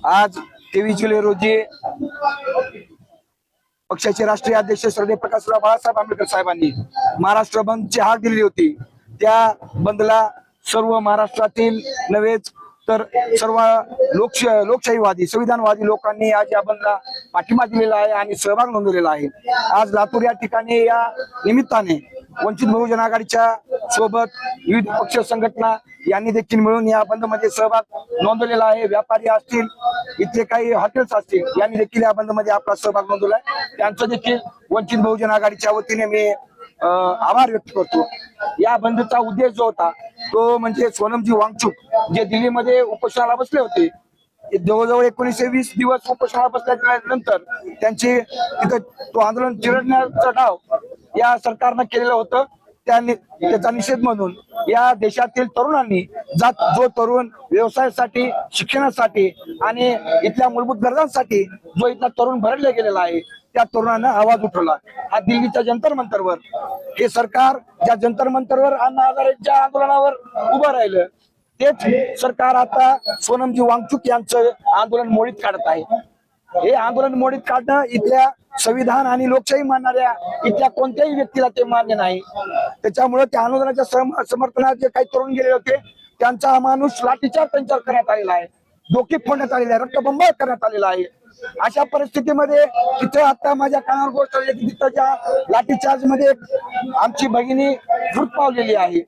आज 23 जुलै रोजी पक्षाचे राष्ट्रीय अध्यक्ष श्रद्धेय प्रकाशराव बाळासाहेब आंबेडकर साहेबांनी महाराष्ट्र बंदची हाक दिली होती। त्या बंदला सर्व महाराष्ट्रातील नव्हेच तर सर्व लोकशाहीवादी संविधानवादी लोकांनी आज या बंदला पाठिंबा दिलेला आहे आणि सहभाग नोंदवलेला आहे। आज लातूर या ठिकाणी या निमित्ताने वंचित बहुजन आघाडीच्या सोबत विविध पक्ष संघटना यांनी देखील मिळून या बंद मध्ये सहभाग नोंदवलेला आहे। व्यापारी असतील, इथले काही हॉटेल्स असतील, यांनी देखील या बंद मध्ये आपला सहभाग नोंदवला आहे। त्यांचं देखील वंचित बहुजन आघाडीच्या वतीने मी आभार व्यक्त करतो। या बंदचा उद्देश जो होता तो म्हणजे सोनमजी वांगचुक जे दिल्लीमध्ये उपोषणाला बसले होते, जवळजवळ 19-20 दिवस उपोषणाला बसल्याच्या नंतर त्यांची तिथं तो आंदोलन चिरडण्याचा डाव या सरकारनं केलेलं होतं। त्याचा निषेध म्हणून या देशातील तरुणांनी जो तरुण व्यवसायासाठी, शिक्षणासाठी आणि इथल्या मूलभूत गरजांसाठी जो इथला तरुण भरडला गेलेला आहे त्या तरुणांना आवाज उठवला। हा दिल्लीच्या जंतर मंतरवर हे सरकार ज्या जंतर मंतरवर अण्णा हजारेच्या आंदोलनावर उभं राहिलं तेच सरकार आता सोनमजी वांगचुक यांचं आंदोलन मोडीत काढत आहे। हे आंदोलन मोडीत काढणं इथल्या संविधान आणि लोकशाही मानणाऱ्या इथल्या कोणत्याही व्यक्तीला ते मान्य नाही। त्याच्यामुळे त्या आंदोलनाच्या समर्थनात जे काही तरुण गेले होते त्यांचा माणूस लाठीचार्ज त्यांच्यावर करण्यात आलेला आहे, डोके फोडण्यात आलेला आहे, रक्तबंबाळ करण्यात आलेला आहे। अशा परिस्थितीमध्ये तिथे आता माझ्या कानावर गोष्ट आली की तिथं ज्या लाठीचार्ज मध्ये आमची भगिनी मृत पावलेली आहे।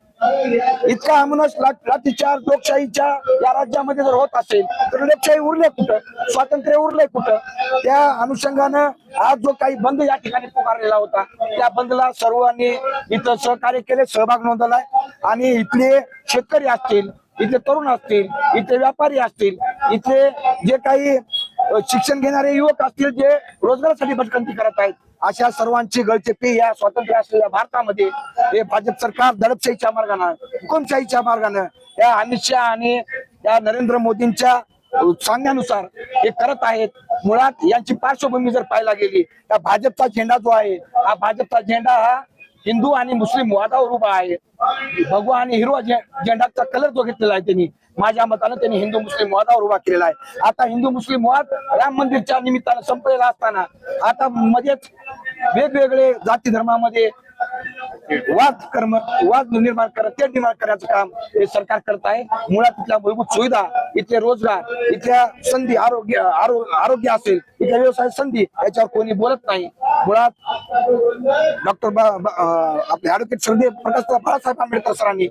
इतका अमानुष लाठीचार्ज लोकशाहीच्या या राज्यामध्ये जर होत असेल तर लोकशाही उरले कुठं, स्वातंत्र्य उरले कुठं? त्या अनुषंगानं आज जो काही बंद या ठिकाणी पुकारलेला होता त्या बंदला सर्वांनी इथं सहकार्य केले, सहभाग नोंदवलाय आणि इथले शेतकरी असतील, इथले तरुण असतील, इथले व्यापारी असतील, इथले जे काही शिक्षण घेणारे युवक असतील जे रोजगारासाठी भटकंती करत आहेत, अशा सर्वांची गळचेपी या स्वातंत्र्य असलेल्या भारतामध्ये हे भाजप सरकार दडपशाहीच्या मार्गाने, हुकुमशाहीच्या मार्गाने या अमित शहा आणि या नरेंद्र मोदींच्या सांगण्यानुसार हे करत आहेत। मुळात यांची पार्श्वभूमी जर पाहायला गेली तर भाजपचा झेंडा जो आहे हा भाजपचा झेंडा हा हिंदू आणि मुस्लिम वादावर उभा आहे। भगवा आणि हिरवा झेंडाचा कलर जो घेतलेला आहे त्यांनी, माझ्या मतानं त्यांनी हिंदू मुस्लिम वादावर उभा केलेला आहे। आता हिंदू मुस्लिम वाद राम मंदिरच्या निमित्तानं संपलेला असताना आता मध्येच वेगवेगळे जाती धर्मामध्ये वाद निर्माण करण्याचं काम हे सरकार करत आहे। मुळात इथल्या मूलभूत सुविधा, इथले रोजगार, इथल्या संधी, आरोग्य असेल, इथल्या व्यवसाय संधी याच्यावर कोणी बोलत नाही। मुळात डॉक्टर आपले ऍडव्होकेट श्रद्धेय प्रकाशराव बाळासाहेब आंबेडकर सरांनी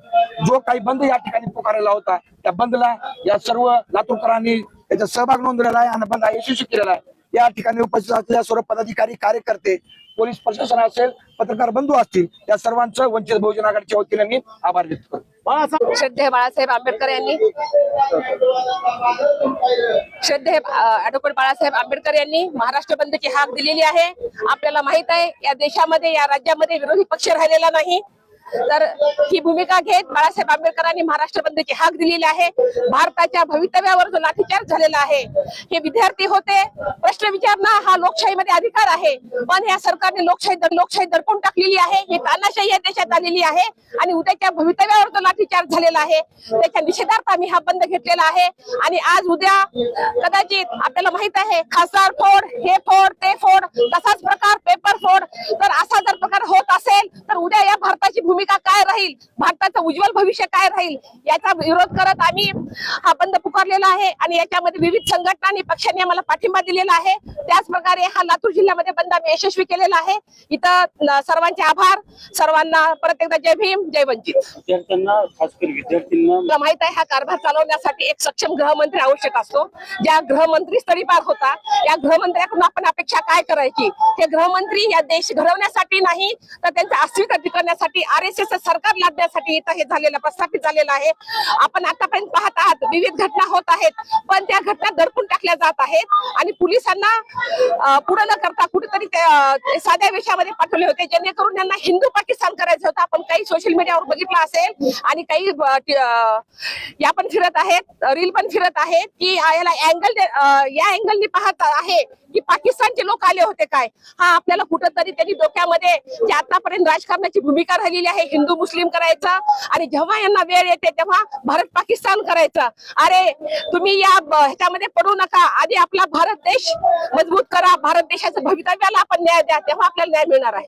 जो काही बंद या ठिकाणी पुकारलेला होता त्या बंदला या सर्व लातूरकरांनी त्याचा सहभाग नोंदवलेला आहे आणि बंद यशस्वी केलेला आहे। या ठिकाणी उपस्थित असलेल्या सर्व पदाधिकारी, कार्यकर्ते, पोलीस प्रशासन असेल, पत्रकार बंधू असतील, या सर्वांचं वंचित बहुजन आघाडीच्या वतीने मी आभार व्यक्त करतो। श्रद्धेय बाळासाहेब आंबेडकर यांनी ऍडव्होकेट बाळासाहेब आंबेडकर यांनी महाराष्ट्र बंदची हाक दिलेली आहे। आपल्याला माहित आहे या देशामध्ये, या राज्यामध्ये विरोधी पक्ष राहिलेला नाही, तर ही भूमिका घेत बाळासाहेब आंबेडकरांनी महाराष्ट्र बंदची हाक दिलेली आहे। भारताच्या भवितव्यावर जो लाठीचार्ज झालेला आहे, हे विद्यार्थी होते, प्रश्न विचारणं हा लोकशाहीमध्ये अधिकार आहे, पण या सरकारने लोकशाही दडपून टाकलेली आहे। ही तानाशाही या देशात आलेली आहे आणि उद्याच्या भवितव्यावर जो लाठीचार्ज झालेला आहे त्याच्या निषेधार्थ आम्ही हा बंद घेतलेला आहे। आणि आज उद्या कदाचित आपल्याला माहित आहे खासदार फोड, हे फोड, ते फोड, तसाच प्रकार पेपर फोड, तर असा जर प्रकार होत असेल तर उद्या या भारताची भूमिका काय राहील, भारताचं उज्ज्वल भविष्य काय राहील, याचा विरोध करत आम्ही हा बंद पुकारलेला आहे। आणि याच्यामध्ये विविध संघटना आणि पक्षांनी आम्हाला पाठिंबा दिलेला आहे। त्याच प्रकारे हा लातूर जिल्ह्यामध्ये बंद आम्ही यशस्वी केलेला आहे। इथं सर्वांचे आभार, सर्वांना परत एकदा जय भीम, जय वंचित। विद्यार्थ्यांना, खासकर विद्यार्थ्यांना माहित आहे हा कारभार चालवण्यासाठी एक सक्षम गृहमंत्री आवश्यक असतो। ज्या गृहमंत्री स्तरीपार होता या गृहमंत्र्याकडून आपण अपेक्षा काय करायची? हे गृहमंत्री या देश घडवण्यासाठी नाही तर त्यांचं अस्तित्व टिकवण्यासाठी, RSS सरकार लादण्यासाठी इथं हे झालेलं प्रस्थापित झालेलं आहे। आपण आतापर्यंत पाहत आहात विविध घटना होत आहेत, पण त्या घटना दडपून टाकल्या जात आहेत आणि पोलिसांना पुढे न करता कुठेतरी साध्या वेशामध्ये पाठवले होते, जेणेकरून त्यांना हिंदू पाकिस्तान करायचं होतं। आपण काही सोशल मीडियावर बघितलं असेल आणि काही या पण फिरत आहेत, रील पण फिरत आहेत की याला या अँगलनी पाहत आहे की पाकिस्तानचे लोक आले होते काय. हा आपल्याला कुठंतरी त्यांनी डोक्यामध्ये जे आतापर्यंत राजकारणाची भूमिका राहिलेली आहे हिंदू मुस्लिम करायचा आणि जेव्हा यांना वेळ येते तेव्हा भारत पाकिस्तान करायचा. अरे तुम्ही या ह्याच्यामध्ये पडू नका. आधी आपला भारत देश मजबूत करा. भारत देशाच्या भवितव्याला आपण न्याय द्या, तेव्हा आपल्याला न्याय मिळणार आहे.